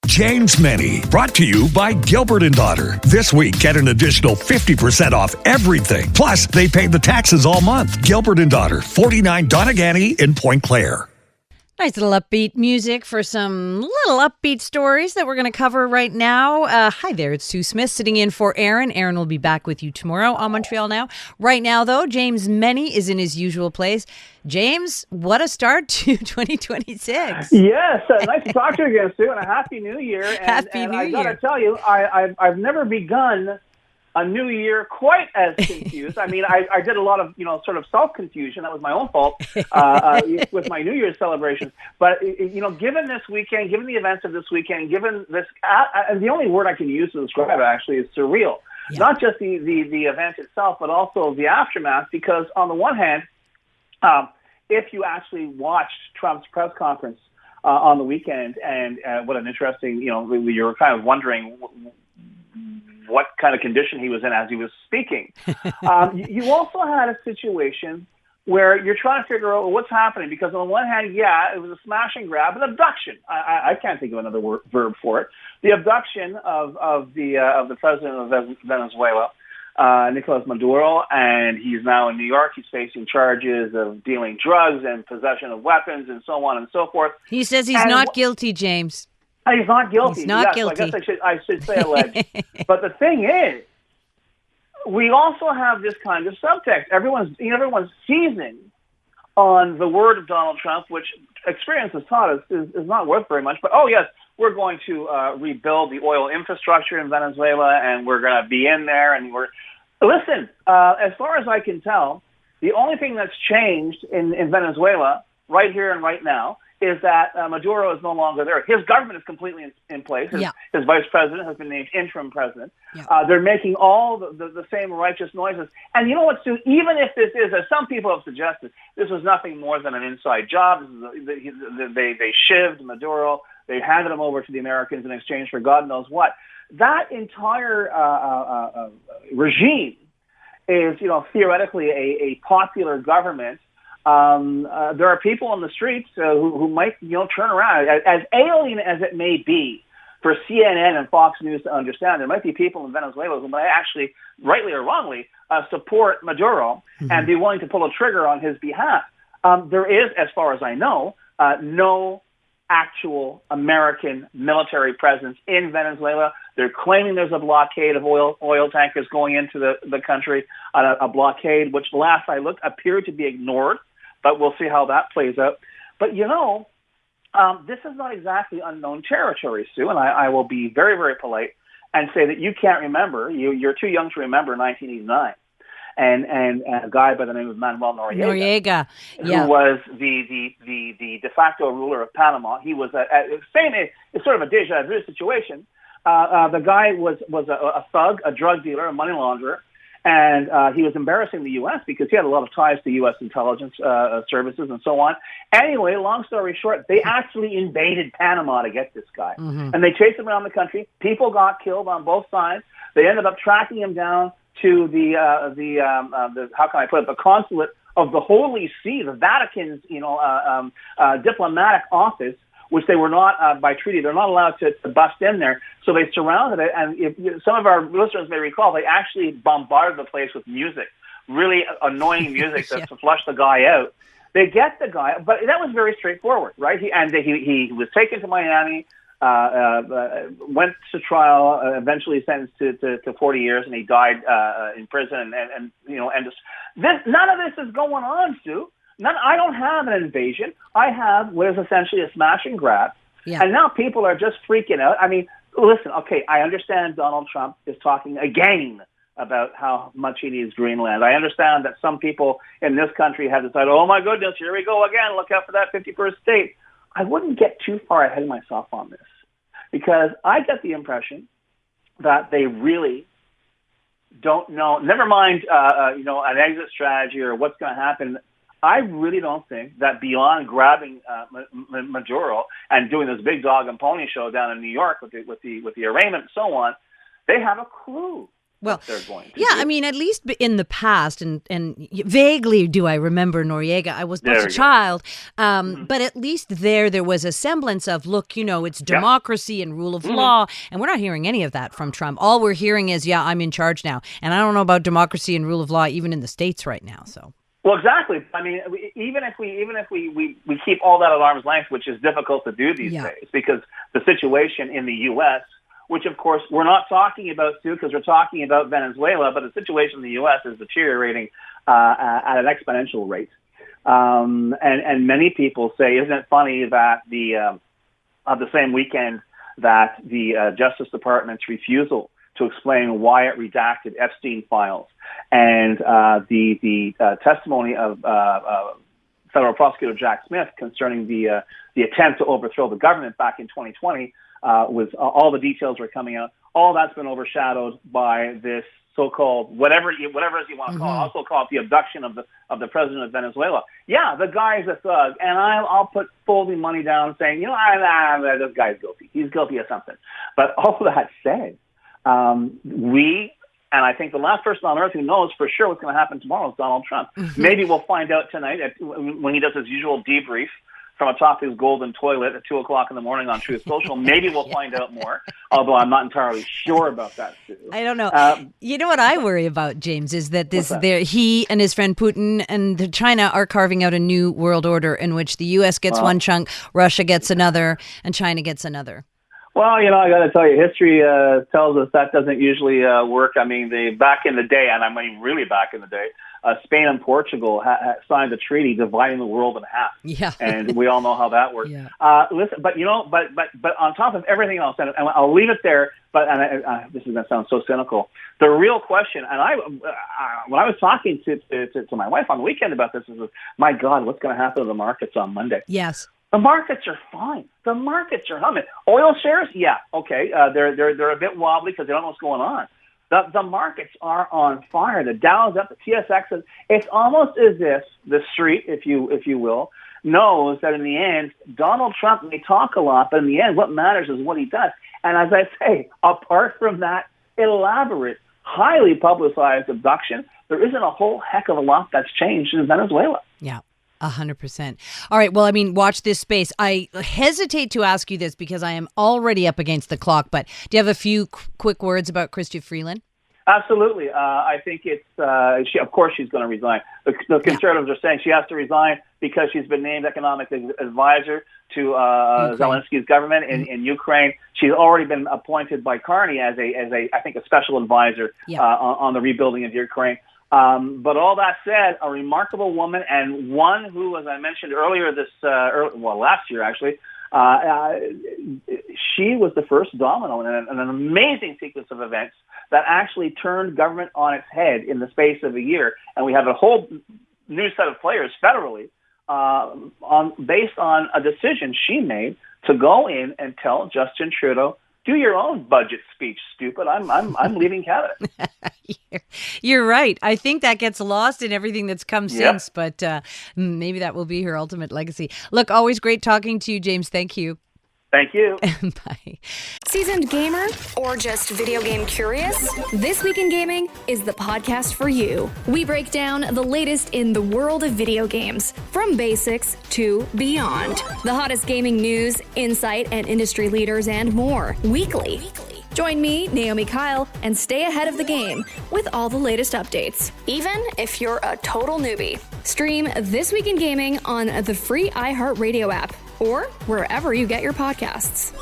James Mennie, brought to you by Gilbert & Daughter. This week, get an additional 50% off everything. Plus, they pay the taxes all month. Gilbert & Daughter, 49 Donegany in Point Claire. Nice little upbeat music for some little upbeat stories that we're going to cover right now. Hi there, it's Sue Smith sitting in for Aaron. Aaron will be back with you tomorrow on Montreal Now. Right now, though, James Mennie is in his usual place. James, what a start to 2026. Yes, nice to talk to you again, Sue, and a Happy New Year. Happy New Year. I got to tell you, I've never begun a new year quite as confused. I mean, I did a lot of, sort of self-confusion. That was my own fault with my New Year's celebrations. But, given this weekend, given the events of this weekend, given this, and the only word I can use to describe it actually is surreal. Yeah. Not just the event itself, but also the aftermath, because on the one hand, if you actually watched Trump's press conference on the weekend, and what an interesting, you were kind of wondering what kind of condition he was in as he was speaking. You also had a situation where you're trying to figure out what's happening, because on the one hand, yeah, it was a smash and grab, an abduction. I can't think of another verb for it. The abduction of the president of Venezuela, Nicolas Maduro, and he's now in New York. He's facing charges of dealing drugs and possession of weapons and so on and so forth. He says he's not guilty, James. He's not guilty. He's not guilty. I guess I should say alleged. But the thing is, we also have this kind of subtext. Everyone's seizing on the word of Donald Trump, which experience has taught us is not worth very much. But, oh, yes, we're going to rebuild the oil infrastructure in Venezuela, and we're going to be in there. And listen, as far as I can tell, the only thing that's changed in Venezuela right here and right now is that Maduro is no longer there. His government is completely in place. His vice president has been named interim president. Yeah. They're making all the same righteous noises. And you know what, Stu? Even if this is, as some people have suggested, this was nothing more than an inside job. They shivved Maduro. They handed him over to the Americans in exchange for God knows what. That entire regime is, theoretically a popular government. There are people on the streets who might, turn around. As alien as it may be for CNN and Fox News to understand, there might be people in Venezuela who might actually, rightly or wrongly, support Maduro and be willing to pull a trigger on his behalf. There is, as far as I know, no actual American military presence in Venezuela. They're claiming there's a blockade of oil tankers going into the country, a blockade which, last I looked, appeared to be ignored. But we'll see how that plays out. But, this is not exactly unknown territory, Sue, and I will be very, very polite and say that you can't remember, you're too young to remember 1989, and a guy by the name of Manuel Noriega, who was the de facto ruler of Panama. He was it's sort of a deja vu situation. The guy was a thug, a drug dealer, a money launderer. And he was embarrassing the U.S. because he had a lot of ties to U.S. intelligence services and so on. Anyway, long story short, they actually invaded Panama to get this guy. And they chased him around the country. People got killed on both sides. They ended up tracking him down to the how can I put it, the consulate of the Holy See, the Vatican's diplomatic office, which they were not, by treaty, they're not allowed to bust in there. So they surrounded it, and if some of our listeners may recall, they actually bombarded the place with music, really annoying music to flush the guy out. They get the guy, but that was very straightforward, right? He was taken to Miami, went to trial, eventually sentenced to 40 years, and he died in prison. And none of this is going on, Stu. I don't have an invasion. I have what is essentially a smash and grab. Yeah. And now people are just freaking out. I mean, listen, okay, I understand Donald Trump is talking again about how much he needs Greenland. I understand that some people in this country have decided, oh my goodness, here we go again, look out for that 51st state. I wouldn't get too far ahead of myself on this, because I get the impression that they really don't know, never mind, an exit strategy or what's going to happen. I really don't think that beyond grabbing Maduro and doing this big dog and pony show down in New York with the arraignment and so on, they have a clue Well, they're going to yeah, do. I mean, at least in the past, and vaguely do I remember Noriega. I was a child, but at least there was a semblance of, look, it's democracy and rule of law, and we're not hearing any of that from Trump. All we're hearing is, I'm in charge now, and I don't know about democracy and rule of law even in the States right now. So. Well, exactly. I mean, even if we keep all that at arm's length, which is difficult to do these days, because the situation in the U.S., which, of course, we're not talking about, Sue, because we're talking about Venezuela, but the situation in the U.S. is deteriorating at an exponential rate. And many people say, isn't it funny that the same weekend that the Justice Department's refusal to explain why it redacted Epstein files and the testimony of federal prosecutor Jack Smith concerning the attempt to overthrow the government back in 2020 was all the details were coming out. All that's been overshadowed by this so-called whatever it is you want to call it. Also call it the abduction of the president of Venezuela. Yeah, the guy's a thug, and I'll put folding money down, saying this guy's guilty. He's guilty of something. But all that said, and I think the last person on earth who knows for sure what's going to happen tomorrow is Donald Trump. Maybe we'll find out tonight when he does his usual debrief from atop his golden toilet at 2:00 in the morning on Truth Social. Maybe we'll find out more, although I'm not entirely sure about that, Sue. I don't know. You know what I worry about, James, is that he and his friend Putin and China are carving out a new world order in which the U.S. gets one chunk, Russia gets another, and China gets another. Well, I got to tell you, history tells us that doesn't usually work. I mean, back in the day, and I mean really back in the day, Spain and Portugal signed a treaty dividing the world in half. Yeah, and we all know how that works. Yeah. Listen, but on top of everything else, and I'll leave it there. But this is going to sound so cynical. The real question, and when I was talking to my wife on the weekend about this, is, my God, what's going to happen to the markets on Monday? Yes. The markets are fine. The markets are humming. Oil shares, yeah, okay. They're a bit wobbly because they don't know what's going on. The markets are on fire. The Dow's up, the TSX is. It's almost as if the street, if you will, knows that in the end, Donald Trump may talk a lot, but in the end, what matters is what he does. And as I say, apart from that elaborate, highly publicized abduction, there isn't a whole heck of a lot that's changed in Venezuela. Yeah. 100%. All right. Well, I mean, watch this space. I hesitate to ask you this because I am already up against the clock, but do you have a few quick words about Chrystia Freeland? Absolutely. I think of course she's going to resign. The conservatives are saying she has to resign because she's been named economic advisor to Zelensky's government in Ukraine. She's already been appointed by Carney as a special advisor on the rebuilding of Ukraine. But all that said, a remarkable woman, and one who, as I mentioned earlier, last year actually, she was the first domino in an amazing sequence of events that actually turned government on its head in the space of a year. And we have a whole new set of players federally based on a decision she made to go in and tell Justin Trudeau, do your own budget speech, stupid. I'm leaving Canada. You're right. I think that gets lost in everything that's come since, but maybe that will be her ultimate legacy. Look, always great talking to you, James. Thank you. Thank you. Bye. Seasoned gamer or just video game curious? This Week in Gaming is the podcast for you. We break down the latest in the world of video games, from basics to beyond. The hottest gaming news, insight, and industry leaders and more weekly. Join me, Naomi Kyle, and stay ahead of the game with all the latest updates, even if you're a total newbie. Stream This Week in Gaming on the free iHeartRadio app or wherever you get your podcasts.